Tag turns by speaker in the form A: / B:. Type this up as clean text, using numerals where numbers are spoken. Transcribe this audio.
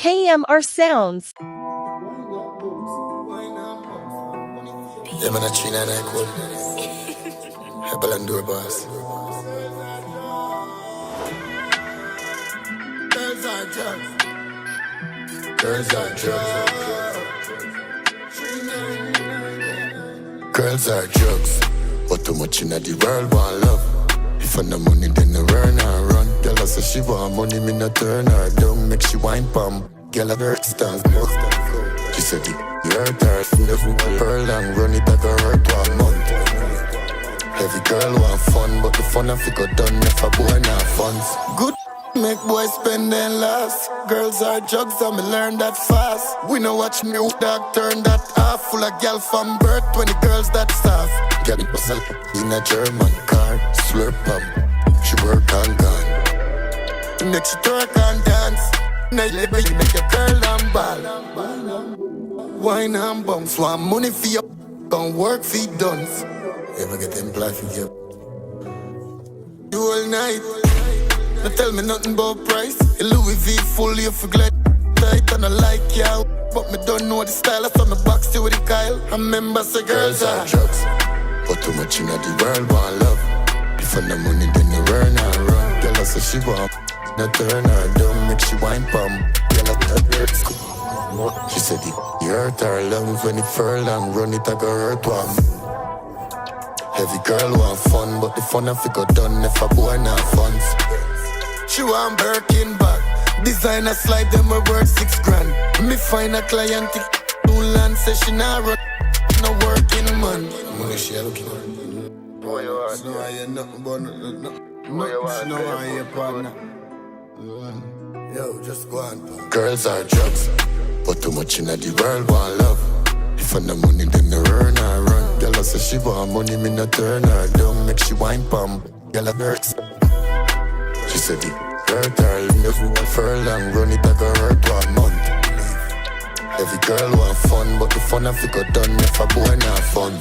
A: KMRSounds.
B: Yeah, man, I treat that like cool. Hebel and door boss. Girls are drugs. Girls are drugs. Girls are drugs. But too much in the world want love. If I no money, then I earn and run. Girl, I say she want money, me not turn her down. Make she wine palm. Girl, I hurt stands more. She said you hurt her. Never pearl and run it, I go hurt 1 month. Every girl want fun, but the fun I figure done if a boy not funds. Good make boys spend their last. Girls are drugs and me learn that fast. We no watch new dog turn that off. Full of gal from birth, 20 girls that staff. Girl it was in a German car. Slurp up, she work and gone. Next she twerk and dance. Now you make your girl and ball. Wine and bumps, want money for your don't work for your duns. Ever get employed for you? You all night. Now tell me nothing about price. Louis V full, you forget tight and I like you. But me don't know the style. I saw me box you with the Kyle. I remember say girls are drugs. But too much in the world want love. If I no money then you earn and run. Girl I say she want not turn her down. Make she wine palm. Girl I hurts. She said you hurt her lungs when it furl and run it I go hurt one. Every girl want fun, but the fun I figure done if a boy not funds. She want Birkin bag, designer slide them a worth 6 grand. Me find a client, two land, say she not run, no working man. Money she a looking for. Boy you are, no I ain't nothing but nothing. No I ain't partner. Yo, just go on. Girls are drugs, but too much in the world want love. If I no money then I earn and run. Girl I say she want money, me not turn her down. Make she wine palm, girl I hurts. She said it hurt her, never furl and run it I go hurt 1 month. Every girl want fun, but the fun I figure done if a boy not fun.